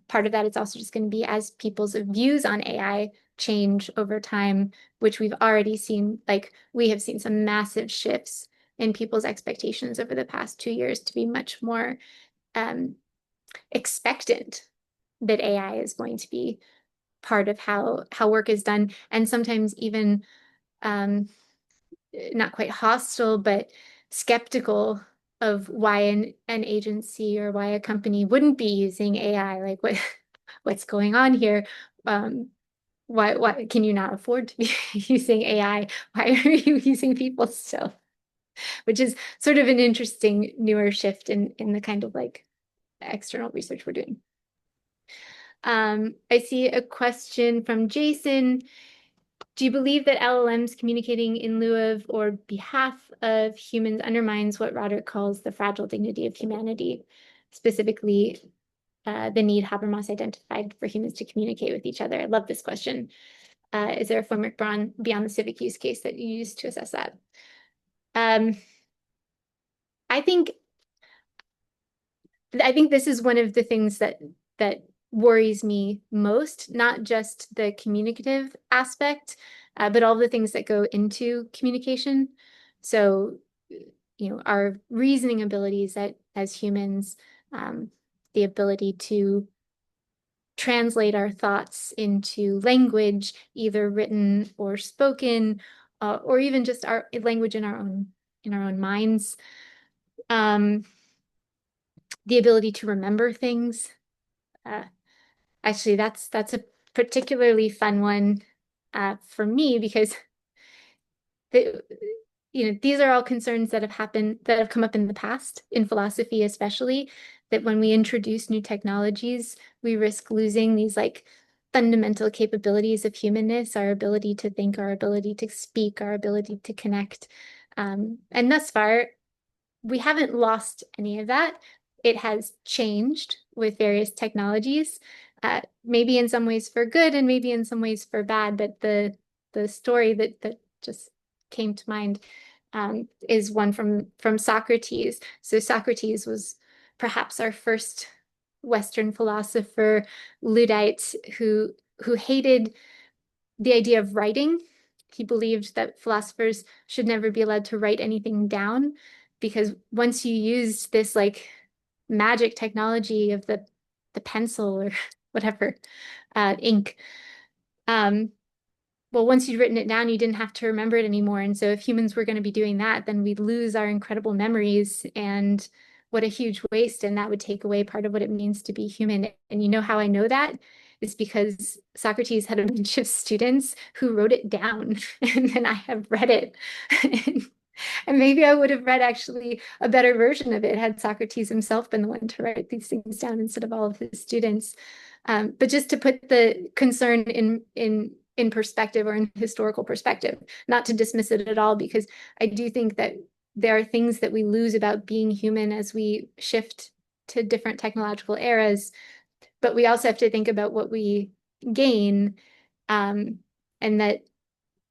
Part of that is also just going to be as people's views on AI change over time, which we've already seen. Like, we have seen some massive shifts in people's expectations over the past 2 years to be much more expectant that AI is going to be part of how work is done, and sometimes even not quite hostile, but skeptical of why an agency or why a company wouldn't be using AI. Like, what's going on here? Why can you not afford to be using AI? Why are you using people still? Which is sort of an interesting newer shift in the kind of like external research we're doing. I see a question from Jason. Do you believe that LLMs communicating in lieu of or behalf of humans undermines what Roderick calls the fragile dignity of humanity, specifically the need Habermas identified for humans to communicate with each other? I love this question. Is there a framework beyond the civic use case that you use to assess that? I think this is one of the things that worries me most, not just the communicative aspect, but all the things that go into communication. So, our reasoning abilities as humans, the ability to translate our thoughts into language, either written or spoken, or even just our language in our own minds. The ability to remember things. Actually, that's a particularly fun one for me, because these are all concerns that have come up in the past, in philosophy especially, that when we introduce new technologies, we risk losing these like fundamental capabilities of humanness, our ability to think, our ability to speak, our ability to connect. And thus far, we haven't lost any of that. It has changed with various technologies, maybe in some ways for good and maybe in some ways for bad. But the story that just came to mind is one from Socrates. So Socrates was perhaps our first Western philosopher, Luddite, who hated the idea of writing. He believed that philosophers should never be allowed to write anything down, because once you used this like magic technology of the pencil or whatever, ink, well, once you'd written it down, you didn't have to remember it anymore. And so if humans were going to be doing that, then we'd lose our incredible memories, and what a huge waste. And that would take away part of what it means to be human. And you know how I know that? Is because Socrates had a bunch of students who wrote it down, and then I have read it. And maybe I would have read actually a better version of it had Socrates himself been the one to write these things down instead of all of his students. But just to put the concern in perspective, or in historical perspective, not to dismiss it at all, because I do think that there are things that we lose about being human as we shift to different technological eras, but we also have to think about what we gain, and that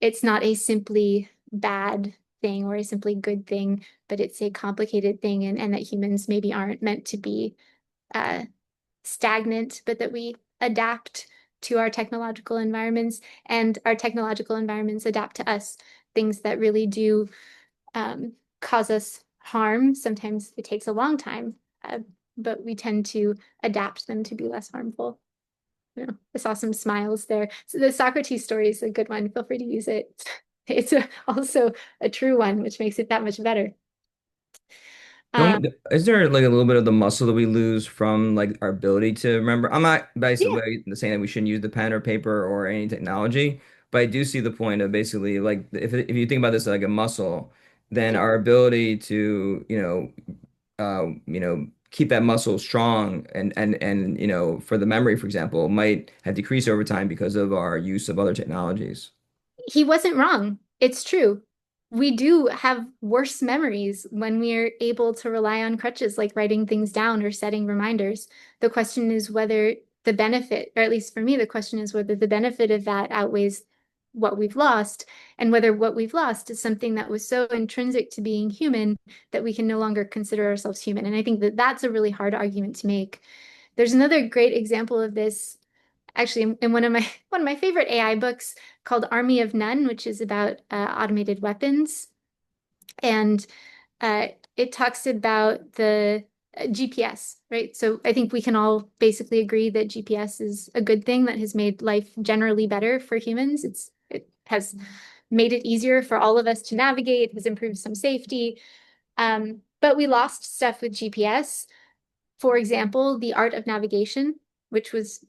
it's not a simply bad thing or a simply good thing, but it's a complicated thing, and that humans maybe aren't meant to be stagnant, but that we adapt to our technological environments, and our technological environments adapt to us. Things that really do cause us harm. Sometimes it takes a long time, but we tend to adapt them to be less harmful. I saw some smiles there. So the Socrates story is a good one. Feel free to use it. It's also a true one, which makes it that much better. Is there like a little bit of the muscle that we lose from like our ability to remember? I'm not Yeah. basically saying that we shouldn't use the pen or paper or any technology, but I do see the point of basically like if you think about this like a muscle, then Yeah. our ability to, keep that muscle strong and for the memory, for example, might have decreased over time because of our use of other technologies. He wasn't wrong. It's true. We do have worse memories when we're able to rely on crutches like writing things down or setting reminders. The question is whether the benefit, or at least for me, the question is whether the benefit of that outweighs what we've lost, and whether what we've lost is something that was so intrinsic to being human that we can no longer consider ourselves human. And I think that that's a really hard argument to make. There's another great example of this actually in one of my favorite AI books called Army of None, which is about automated weapons. And uh, it talks about the GPS, right? So I think we can all basically agree that GPS is a good thing that has made life generally better for humans. It has made it easier for all of us to navigate, has improved some safety. But we lost stuff with GPS. For example, the art of navigation, which was,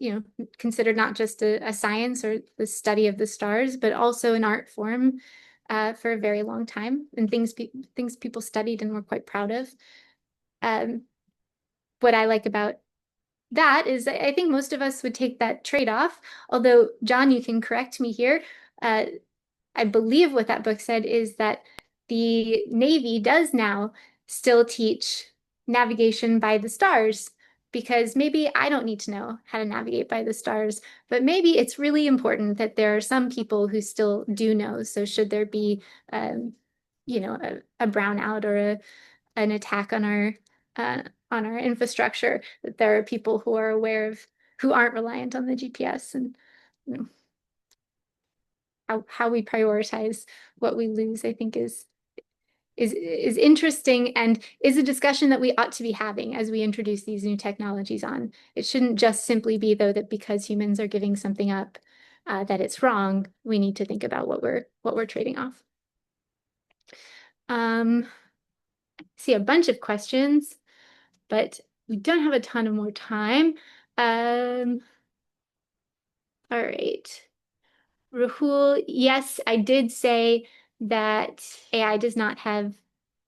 considered not just a science or the study of the stars, but also an art form for a very long time, and things people studied and were quite proud of. Um, what I like about that is I think most of us would take that trade-off. Although, John, you can correct me here. Uh, I believe what that book said is that the Navy does now still teach navigation by the stars, because maybe I don't need to know how to navigate by the stars, but maybe it's really important that there are some people who still do know. So should there be, um, a brownout or an attack on our infrastructure, that there are people who are aware of, who aren't reliant on the GPS, and you know, how we prioritize what we lose, I think is interesting, and is a discussion that we ought to be having as we introduce these new technologies on. It shouldn't just simply be, though, that because humans are giving something up, that it's wrong. We need to think about what we're trading off. See a bunch of questions, but we don't have a ton of more time. All right. Rahul, yes, I did say that AI does not have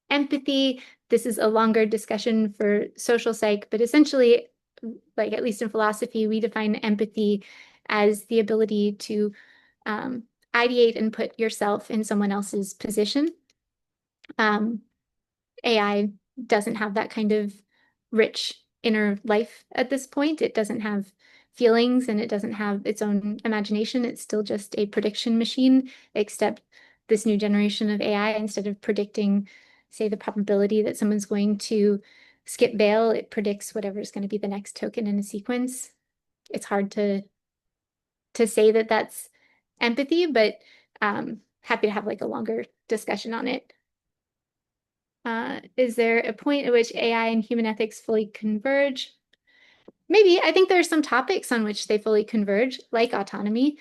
empathy. This is a longer discussion for social psych, but essentially, like at least in philosophy, we define empathy as the ability to ideate and put yourself in someone else's position. AI doesn't have that kind of rich inner life at this point. It doesn't have feelings, and it doesn't have its own imagination. It's still just a prediction machine, except this new generation of AI, instead of predicting, say, the probability that someone's going to skip bail, it predicts whatever is going to be the next token in a sequence. It's hard to say that that's empathy, but happy to have like a longer discussion on it. Is there a point at which AI and human ethics fully converge? Maybe. I think there are some topics on which they fully converge, like autonomy.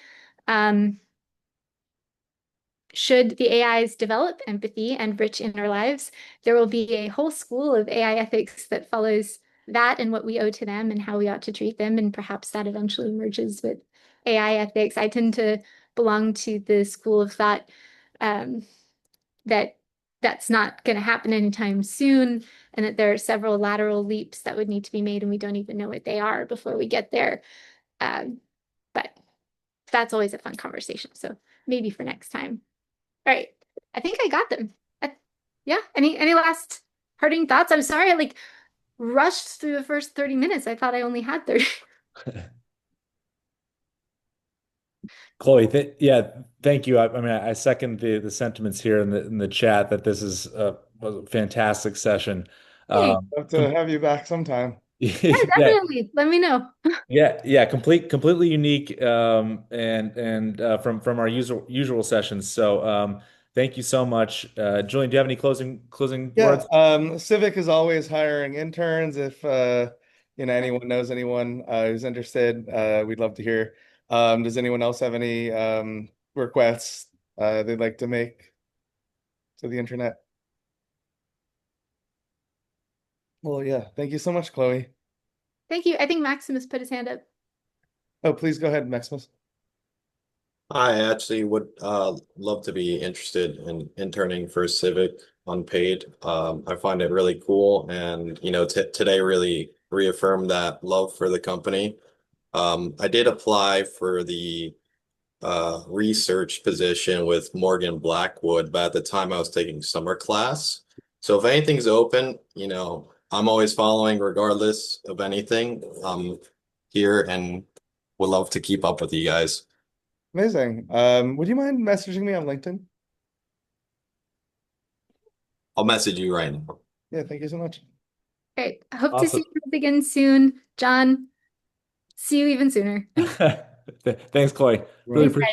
Should the AIs develop empathy and rich inner lives, there will be a whole school of AI ethics that follows that and what we owe to them and how we ought to treat them. And perhaps that eventually merges with AI ethics. I tend to belong to the school of thought that that's not going to happen anytime soon, and that there are several lateral leaps that would need to be made, and we don't even know what they are before we get there. But that's always a fun conversation. So maybe for next time. All right. I think I got them. Yeah. Any last parting thoughts? I'm sorry I like rushed through the first 30 minutes. I thought I only had 30. Chloe, yeah, thank you. I mean, I second the sentiments here in the chat that this is was a fantastic session. Hey, Um, Love to have you back sometime. yeah, yeah, definitely. Let me know. yeah, completely unique and from our usual sessions. So thank you so much. Julian, do you have any closing Yeah, words? Civic is always hiring interns. If anyone knows anyone who's interested, we'd love to hear. Does anyone else have any requests they'd like to make to the internet? Well, yeah, thank you so much, Chloe. Thank you. I think Maximus put his hand up. Oh, please go ahead, Maximus. I actually would love to be interested in interning for Civic unpaid. I find it really cool, and t today really reaffirmed that love for the company. I did apply for the research position with Morgan Blackwood, but at the time I was taking summer class. So if anything's open, I'm always following regardless of anything. Here and would love to keep up with you guys. Amazing. Would you mind messaging me on LinkedIn? I'll message you right now. Yeah, thank you so much. Great. I hope to see Awesome. you guys again soon. John, see you even sooner. Thanks, Chloe. Really Thanks, appreciate guys.